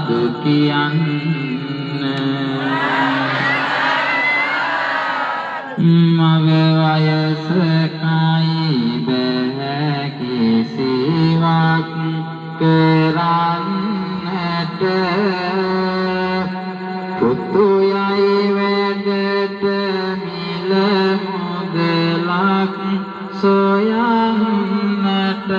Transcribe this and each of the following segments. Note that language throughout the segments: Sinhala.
කියන්න මව වයසකයි බෑ කිසිවක් කරන්නට පුතුයයි වැඩට මිල මුදලක් සොයන්නට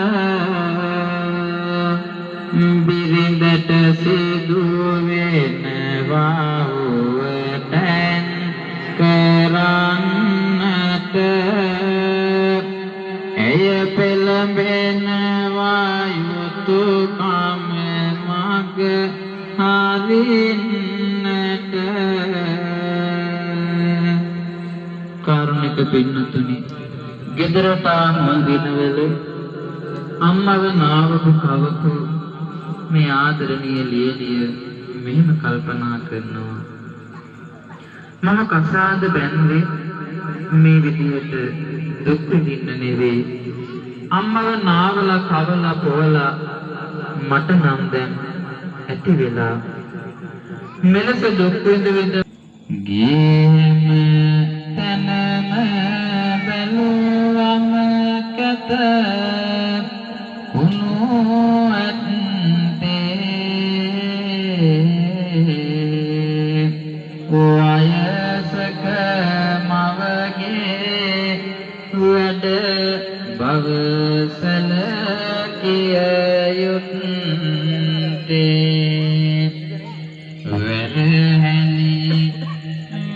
බිරිඳට සිදු වෙනවා උවටැන් කරන්නට එය පෙළඹෙනවා යුතුයකම මග හරින්නට කාරුණික පින්නතුනි ගෙදරට ආවම දිනවල අම්මව නාවපු කවකු මේ ආදරණීය ලියලිය මෙහෙම කල්පනා කරනවා මම කසාද බැන්දේ මේ විදිහට දුක් විඳින්න නෙවෙයි අම්මව නාවලා කවලා පොවලා මට නම් දැන් ඇති වෙලා මෙලෙස දුක් විඳ ගියම තනම බැලුවම කත කුණු වයසක මවගේ වැඩ බවසල කිය යුත්තේ වැරහැලි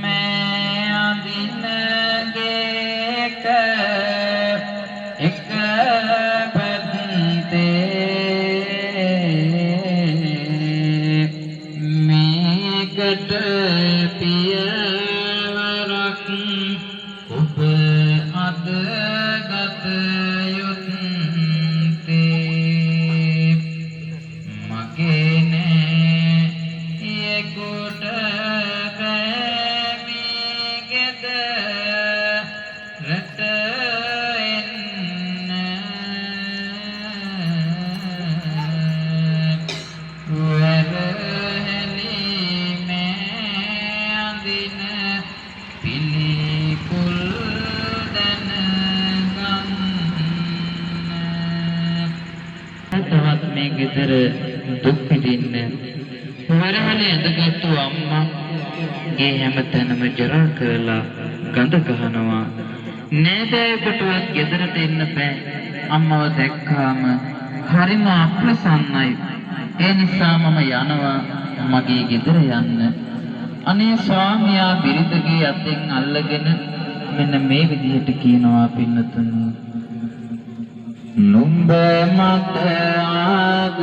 මෑ අඳිනගේක එක පැත්තේ මේකට පියවරක් ඔබ අද ගත යුත්තේ මගේ නෑ යෙකුට ගෑමී ගෙදරට එන්න වැරහැලි මෑ අඳින පිළිකුල් දැනගන්න තවත් මේ ගෙදර දුක් විඳින්න වරහලේ ඇඳගත්තු අම්මා ගේ හැමතැනම ජරා කරලා ගඳ ගහනවා නෑදෑයකටවත් ගෙදරට එන්න බෑ අම්මව දැක්කාම හරිම අප්‍රසන්නයි ඒ නිසා මම යනවා මගේ ගෙදර යන්න අනේ ස්වාමියා බිරිඳගේ අතෙන් අල්ලගෙන මෙන්න මේ විදිහට කියනවා පින්නතුනි නුඹ මට ආද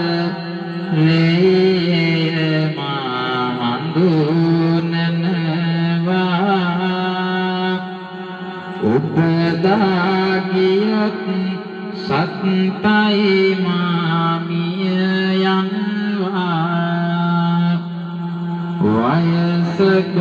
මා හඳුනනවා උපදා ගියත් සත්පයි මාමිය යනවා වයසක